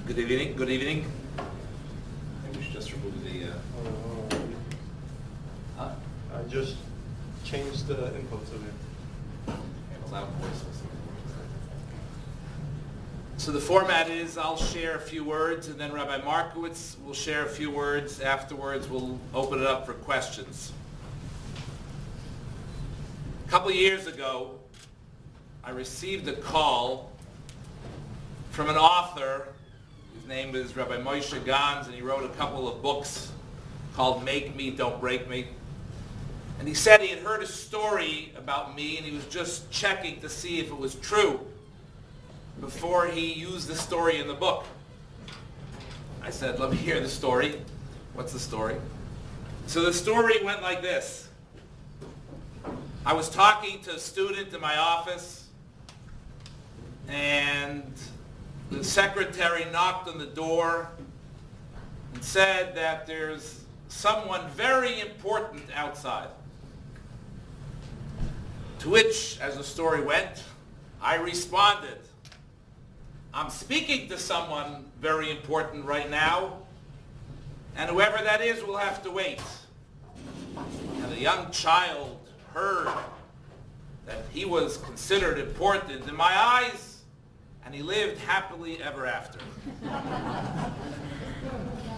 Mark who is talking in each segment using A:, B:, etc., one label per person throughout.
A: Good evening. Good evening. Maybe we should just remove the. Huh?
B: I just changed the inputs of it.
A: Loud voice. So the format is I'll share a few words and then Rabbi Markowitz will share a few words. Afterwards we'll open it up for questions. A couple of years ago I received a call from an author. His name is Rabbi Moshe Gans, and he wrote a couple of books called Make Me, Don't Break Me. And he said he had heard a story about me and he was just checking to see if it was true before he used the story in the book. I said, let me hear the story. What's the story? So the story went like this. I was talking to a student in my office and the secretary knocked on the door and said that there's someone very important outside. To which, as the story went, I responded, I'm speaking to someone very important right now, and whoever that is will have to wait. And the young child heard that he was considered important in my eyes, and he lived happily ever after.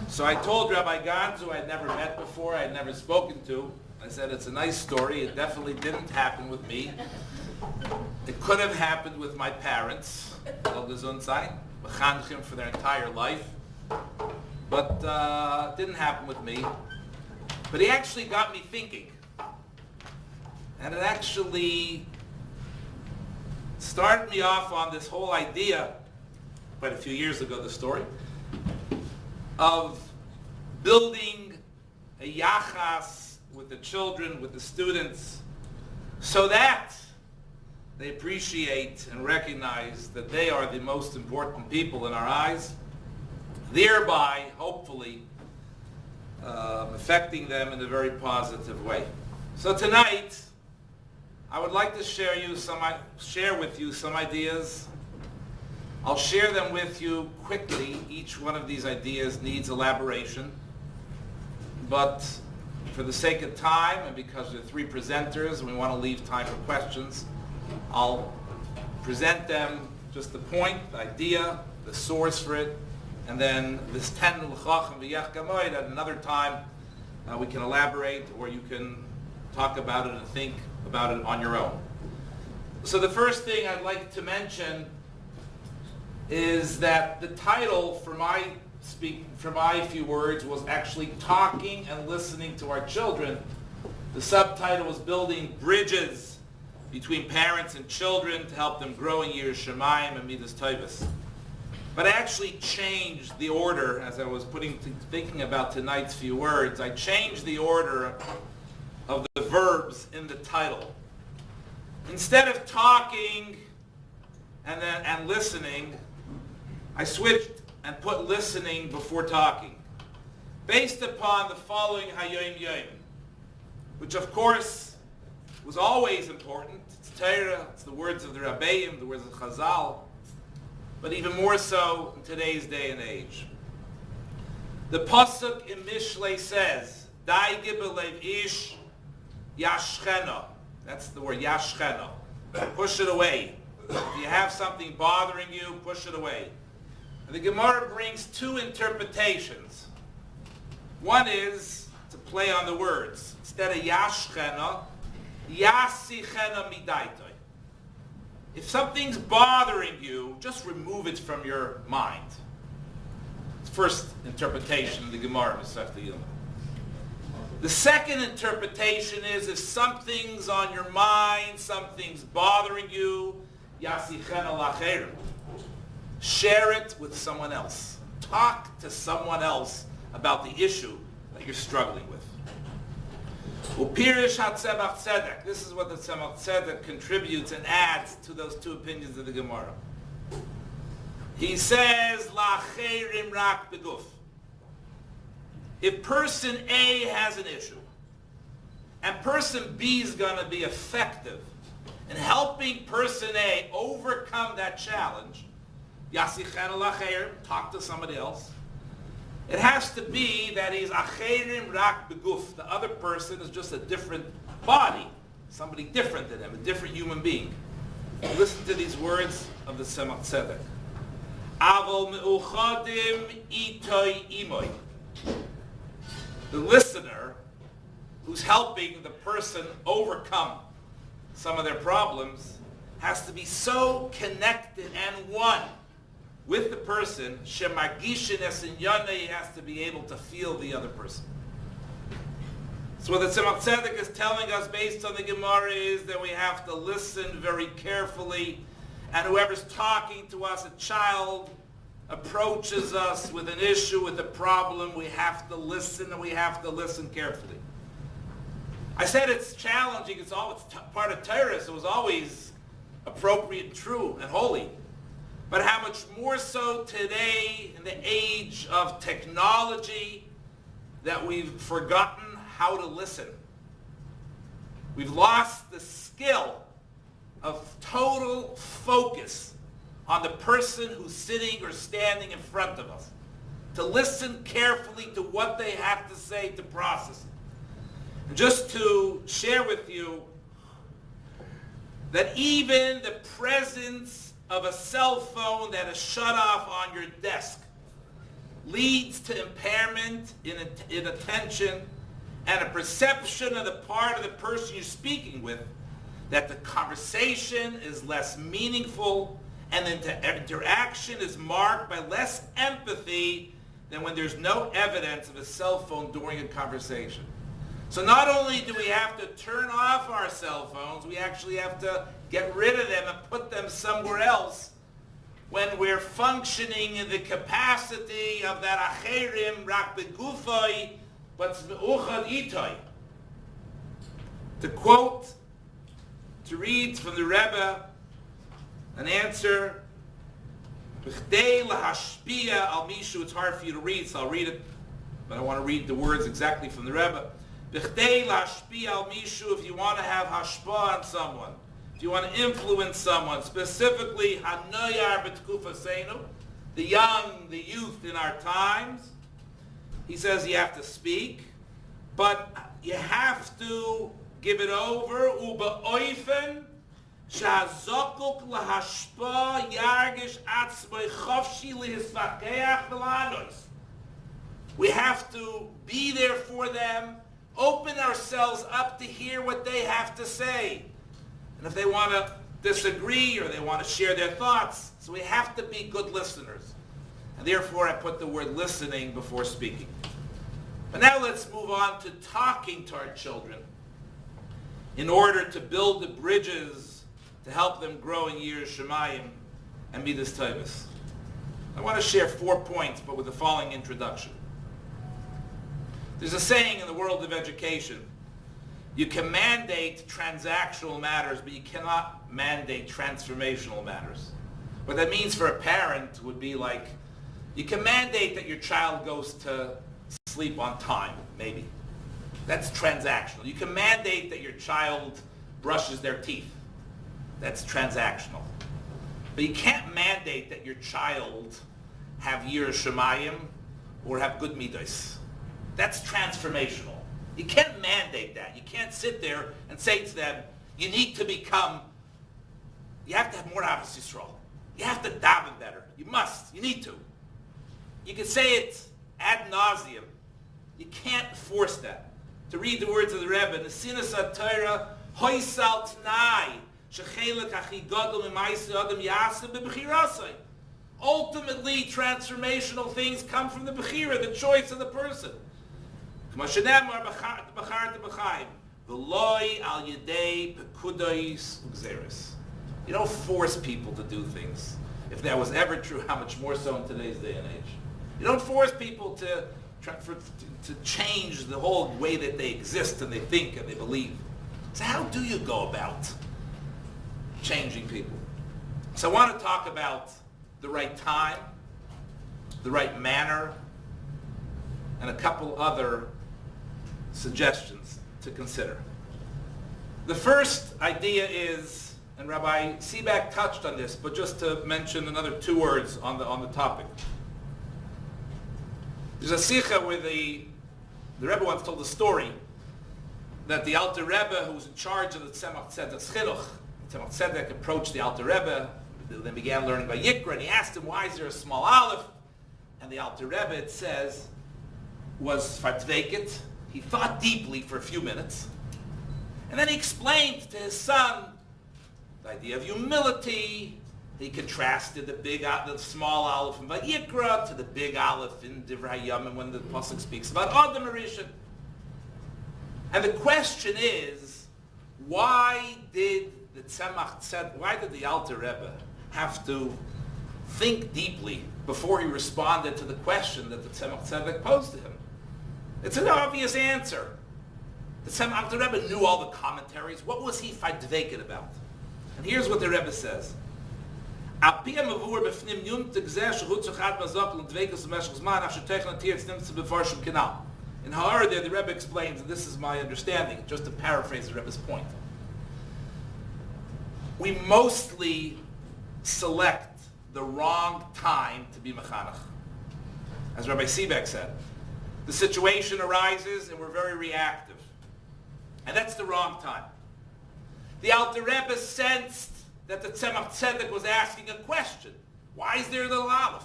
A: So I told Rabbi Gans, who I'd never met before, I'd never spoken to, I said, it's a nice story. It definitely didn't happen with me. It could have happened with my parents, for their entire life, but it didn't happen with me. But he actually got me thinking. And it actually started me off on this whole idea, quite a few years ago, the story, of building a yachas with the children, with the students, so that they appreciate and recognize that they are the most important people in our eyes, thereby, hopefully, affecting them in a very positive way. So tonight, I would like to share with you some ideas. I'll share them with you quickly. Each one of these ideas needs elaboration, but for the sake of time and because there are three presenters and we want to leave time for questions, I'll present them, just the point, the idea, the source for it, and then this 10 l'chacham v'yech gamoid at another time we can elaborate, or you can talk about it and think about it on your own. So the first thing I'd like to mention is that the title for my few words was actually talking and listening to our children. The subtitle was building bridges between parents and children to help them grow in Yiras Shamayim and Midas Tovos. But I actually changed the order as I was thinking about tonight's few words. I changed the order of the verbs in the title. Instead of talking and listening, I switched and put listening before talking, based upon the following Hayom Yom, which of course was always important. It's Torah, it's the words of the Rabbeim, the words of Chazal, but even more so in today's day and age. The pasuk in Mishlei says, "Dai gibelev ish yashchena." That's the word yashchena. Push it away. If you have something bothering you, push it away. And the Gemara brings two interpretations. One is to play on the words. Instead of yashchena, yasichena midaitoi. If something's bothering you, just remove it from your mind. First interpretation of the Gemara, Masechta Yoma. The second interpretation is if something's on your mind, something's bothering you, yasichena lacherim. Share it with someone else. Talk to someone else about the issue that you're struggling with. Upirish HaTzemach Tzedek. This is what the Tzemach Tzedek contributes and adds to those two opinions of the Gemara. He says, Lacherim rak beguf. If person A has an issue, and person B is going to be effective in helping person A overcome that challenge, Yasichen al-acher, talk to somebody else. It has to be that he's acherim rak beguf. The other person is just a different body, somebody different than him, a different human being. Listen to these words of the Tzemach Tzedek. Aval meuchadim itoy imoy. The listener who's helping the person overcome some of their problems has to be so connected and one with the person. Shemagishin esinyana, he has to be able to feel the other person. So what the Tzemach Tzedek is telling us based on the Gemara is that we have to listen very carefully, and whoever's talking to us, a child, approaches us with an issue, with a problem, we have to listen, and we have to listen carefully. I said it's challenging, it's part of Torah, so it was always appropriate and true and holy. But how much more so today in the age of technology that we've forgotten how to listen. We've lost the skill of total focus on the person who's sitting or standing in front of us, to listen carefully to what they have to say, to process it. And just to share with you that even the presence of a cell phone that is shut off on your desk leads to impairment in attention and a perception of the part of the person you're speaking with, that the conversation is less meaningful and the interaction is marked by less empathy than when there's no evidence of a cell phone during a conversation. So not only do we have to turn off our cell phones, we actually have to get rid of them and put them somewhere else when we're functioning in the capacity of that acherim rak begufay but zmeuchad itoy. To quote, to read from the Rebbe, an answer, b'chdei lahashpia al mishu, it's hard for you to read, so I'll read it, but I want to read the words exactly from the Rebbe. B'chdei lahashpia al mishu, if you want to have hashpa on someone, if you want to influence someone, specifically hanoyar b'tkufaseinu, the young, the youth in our times, he says you have to speak, but you have to give it over, uba oifen, shazokuk lahashpa yargish atzmai chavshi lihisfakeach v'lanos. We have to be there for them, open ourselves up to hear what they have to say. And if they want to disagree or they want to share their thoughts, so we have to be good listeners. And therefore I put the word listening before speaking. But now let's move on to talking to our children in order to build the bridges to help them grow in Yiras Shamayim and Midas Tovos. I want to share 4 points, but with the following introduction. There's a saying in the world of education, you can mandate transactional matters, but you cannot mandate transformational matters. What that means for a parent would be like, you can mandate that your child goes to sleep on time, maybe. That's transactional. You can mandate that your child brushes their teeth. That's transactional. But you can't mandate that your child have Yiras Shamayim or have good midos. That's transformational. You can't mandate that. You can't sit there and say to them, you need to become, you have to have more Ahavas Yisrael. You have to daven better. You must. You need to. You can say it ad nauseum. You can't force that. To read the words of the Rebbe, Nesinas HaTorah, Hoysal T'nai, Shechelek Achi Gadol Mimaisa Adam Yaseh B'Bechirasai. Ultimately, transformational things come from the Bechira, the choice of the person. You don't force people to do things. If that was ever true, how much more so in today's day and age? You don't force people to change the whole way that they exist and they think and they believe. So how do you go about changing people? So I want to talk about the right time, the right manner, and a couple other suggestions to consider. The first idea is, and Rabbi Seebeck touched on this, but just to mention another 2 words on the topic. There's a sikha where the Rebbe once told a story that the Alter Rebbe, who was in charge of the Tzemach Tzedek's Chinuch, Tzemach Tzedek approached the Alter Rebbe, then began learning by Yikra, and he asked him, why is there a small aleph? And the Alter Rebbe, it says, was fatveket. He thought deeply for a few minutes, and then he explained to his son the idea of humility. He contrasted the small aleph in Vayikra to the big aleph in Divrei Hayamim when the pasuk speaks about Adam Rishon. And the question is, why did the Alter Rebbe have to think deeply before he responded to the question that the Tzemach Tzedek posed to him? It's an obvious answer. The Tzemach Alter Rebbe knew all the commentaries. What was he fadveket about? And here's what the Rebbe says. In Ha'ara there, the Rebbe explains, and this is my understanding, just to paraphrase the Rebbe's point. We mostly select the wrong time to be mechanech. As Rabbi Seebeck said, the situation arises and we're very reactive. And that's the wrong time. The Alter Rebbe sensed that the Tzemach Tzedek was asking a question. Why is there a little aleph?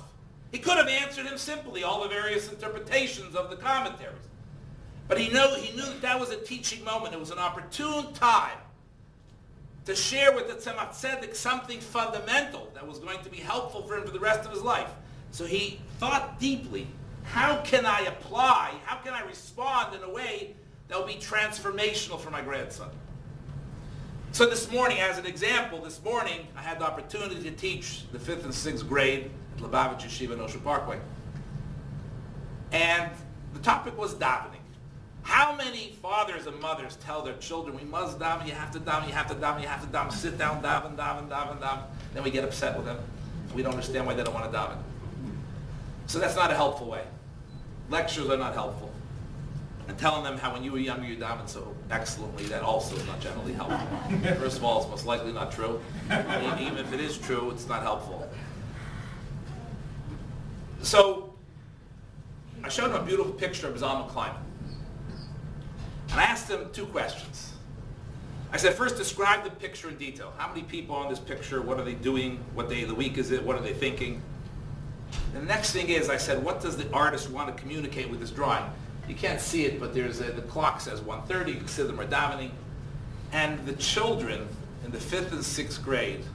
A: He could have answered him simply, all the various interpretations of the commentaries. But he knew that was a teaching moment. It was an opportune time to share with the Tzemach Tzedek something fundamental that was going to be helpful for him for the rest of his life. So he thought deeply, how can I respond in a way that will be transformational for my grandson? So this morning, as an example, I had the opportunity to teach the 5th and 6th grade at Lubavitch Yeshiva in Ocean Parkway. And the topic was davening. How many fathers and mothers tell their children, we must daven, you have to daven, you have to daven, you have to daven, sit down, daven, daven, daven, daven. Then we get upset with them. We don't understand why they don't want to daven. So that's not a helpful way. Lectures are not helpful. And telling them how when you were younger you davened so excellently, that also is not generally helpful. First of all, it's most likely not true. Even if it is true, it's not helpful. So I showed him a beautiful picture of Zalman Kleiman. And I asked him 2 questions. I said, first, describe the picture in detail. How many people on this picture? What are they doing? What day of the week is it? What are they thinking? And the next thing is, I said, what does the artist want to communicate with this drawing? You can't see it, but the clock says 1:30. You can see them are davening. And the children in the 5th and 6th grade,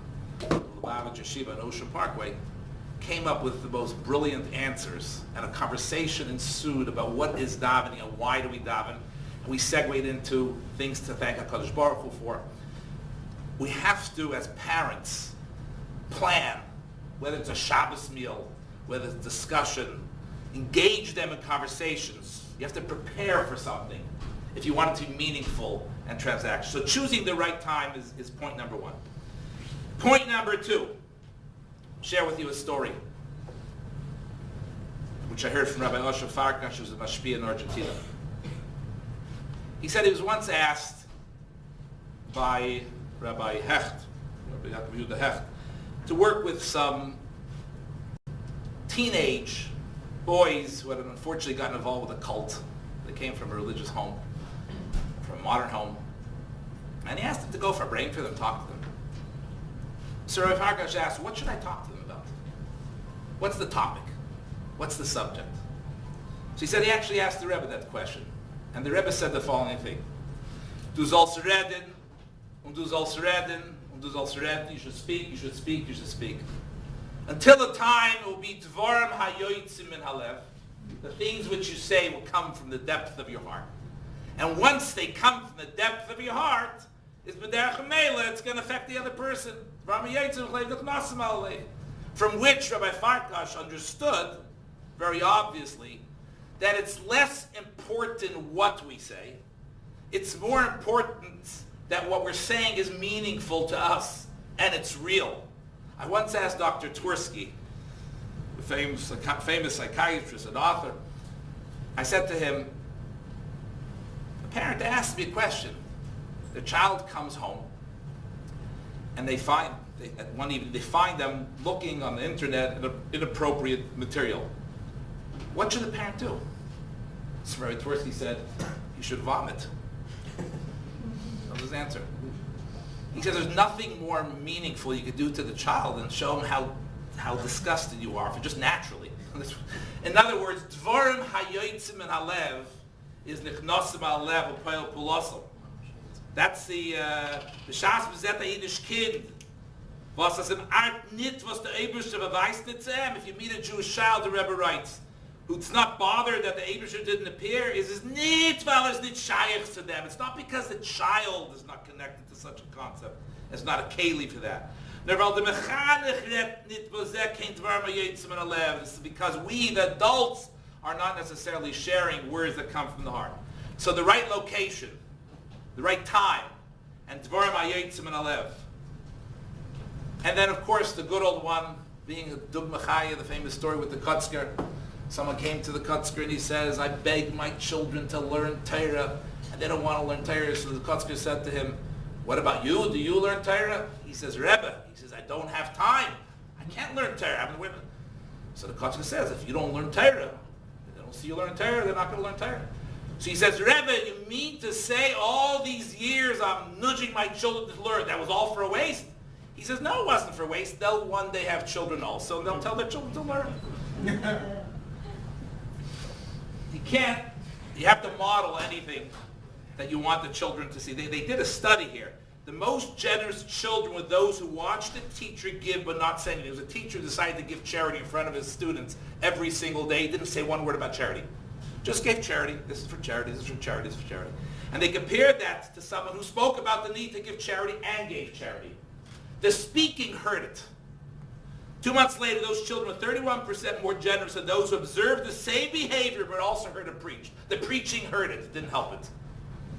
A: Lubavitch Yeshiva in Ocean Parkway, came up with the most brilliant answers. And a conversation ensued about what is davening and why do we daven. And we segued into things to thank HaKadosh Baruch Hu for. We have to, as parents, plan, whether it's a Shabbos meal, whether it's discussion, engage them in conversations. You have to prepare for something if you want it to be meaningful and transactional. So choosing the right time is point number 1. Point number 2, share with you a story, which I heard from Rabbi Osher Farkash, who's a mashpia in Argentina. He said he was once asked by Rabbi Yehuda Hecht, to work with some teenage boys who had unfortunately gotten involved with a cult. They came from a religious home, from a modern home. And he asked them to go for a brain for them, talk to them. So Rabbi Farkash asked, what should I talk to them about? What's the topic? What's the subject? So he said he actually asked the Rebbe that question. And the Rebbe said the following thing. Du sollst reden, und du sollst reden, und du sollst reden. You should speak, you should speak, you should speak. Until the time it will be dvarim hayotzim min halev. The things which you say will come from the depth of your heart. And once they come from the depth of your heart, it's b'derech meila, it's going to affect the other person. From which Rabbi Farkash understood, very obviously, that it's less important what we say. It's more important that what we're saying is meaningful to us and it's real. I once asked Dr. Twersky, a famous psychiatrist and author, I said to him, a parent asked me a question. The child comes home and one evening they find them looking on the internet at inappropriate material. What should the parent do? Rabbi Twersky said, you should vomit. That was his answer. He says there's nothing more meaningful you could do to the child than show him how disgusted you are, for just naturally. In other words, dvarim hayotzim min halev is nichnosim halev u'poel pulosel. That's the b'shas b'zet Yiddish kid. Was das im Art nit was der Eibusher beweist nit zu him. If you meet a Jewish child, the Rebbe writes, who's not bothered that the Eibusher didn't appear, is nit weil es nit shaykh to them. It's not because the child is not connected to such a concept. It's not a keli for that. It's because we, the adults, are not necessarily sharing words that come from the heart. So the right location, the right time, and Dvarim Hayotzim min Halev. And then, of course, the good old one, being a Dug Mechaya, the famous story with the Kutzker. Someone came to the Kutzker and he says, I beg my children to learn Torah, and they don't want to learn Torah. So the Kutzker said to him, what about you? Do you learn Torah? He says, Rebbe. He says, I don't have time. I can't learn Torah. So the Kutzker says, if you don't learn Torah, they don't see you learn Torah, they're not going to learn Torah. So he says, Rebbe, you mean to say all these years I'm nudging my children to learn, that was all for a waste? He says, no, it wasn't for waste. They'll one day have children also, and they'll tell their children to learn. You have to model anything that you want the children to see. They did a study here. The most generous children were those who watched the teacher give but not say anything. There was a teacher who decided to give charity in front of his students every single day. He didn't say one word about charity. Just gave charity. This is for charity, this is for charity, this is for charity. And they compared that to someone who spoke about the need to give charity and gave charity. The speaking hurt it. 2 months later, those children were 31% more generous than those who observed the same behavior but also heard it preached. The preaching hurt it, didn't help it.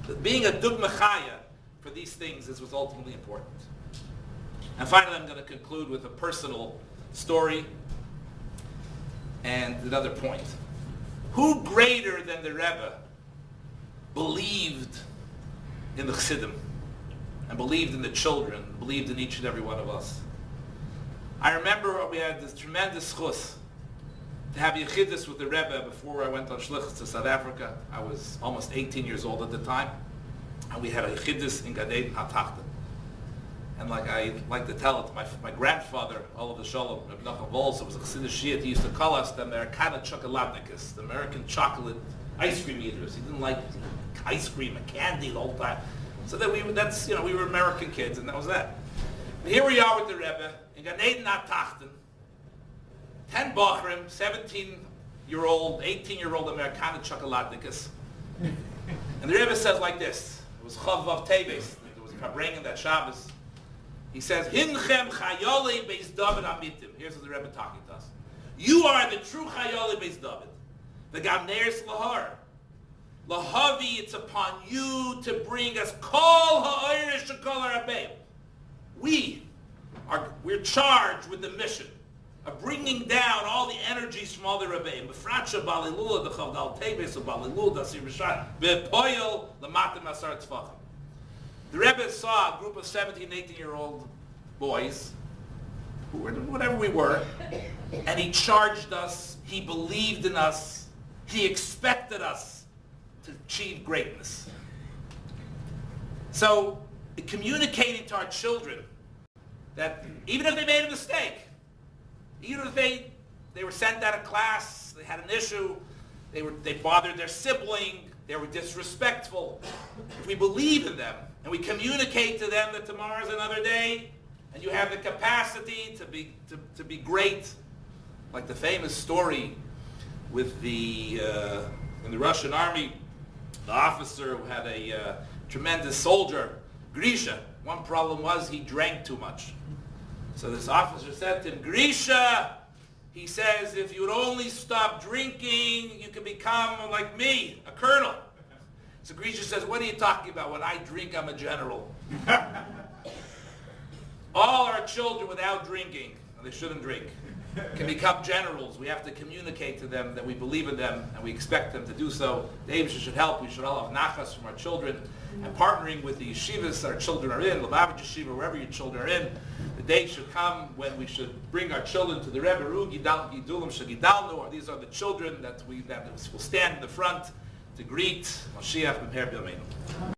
A: But being a Dug Mechaya for these things is what's ultimately important. And finally, I'm going to conclude with a personal story and another point. Who greater than the Rebbe believed in the Chassidim and believed in the children, believed in each and every one of us? I remember we had this tremendous chus to have yechidus with the Rebbe before I went on shlichus to South Africa. I was almost 18 years old at the time, and we had a yechidus in Gan Eden HaTachton. And like I like to tell it, my grandfather, all of the Shalom, Rabbi Nachum Volz, was a Chassidish Shiite. He used to call us the Americana Chocolatnikus, the American chocolate ice cream eaters. He didn't like ice cream and candy the whole time. So that we were American kids, and that was that. And here we are with the Rebbe in Gan Eden HaTachton. 10 Bachrim, 17-year-old, 18-year-old Americana Chocolatnikus. And the Rebbe says like this. It was Chav Vav Teves. It was bringing that Shabbos. He says, Hinchem Chayole Beis David Amitim. Here's what the Rebbe talking to us. You are the true Chayole Beis David. The Gamneres Lahar. Lahavi, it's upon you to bring us Kol Ha'irish Shekol HaRabbeim. We're charged with the mission of bringing down all the energies from all the Rebbeim. B'fratsha Balilula, the Chavdal Teves, Balilula, the Asir B'Shar, B'poyel, the Matim Asar Tzvachim. The Rebbe saw a group of 17, 18-year-old boys, who were whatever we were, and he charged us, he believed in us, he expected us to achieve greatness. So, communicating to our children that even if they made a mistake, even if they were sent out of class, they had an issue, they bothered their sibling, they were disrespectful, if we believe in them, and we communicate to them that tomorrow is another day, and you have the capacity to be great, like the famous story with in the Russian army, the officer who had a tremendous soldier, Grisha. One problem was he drank too much. So this officer said to him, Grisha, he says, if you would only stop drinking, you could become like me, a colonel. So Grisha says, what are you talking about? When I drink, I'm a general. All our children without drinking, and they shouldn't drink. can become generals. We have to communicate to them that we believe in them and we expect them to do so. The Eibusher should help. We should all have nachas from our children. And partnering with the yeshivas our children are in, Lubavitch Yeshiva, wherever your children are in, the day should come when we should bring our children to the Rebbe, Ru Gidulim Shagidalnu, or these are the children that will stand in the front to greet Mashiach B'Per B'Yameinu.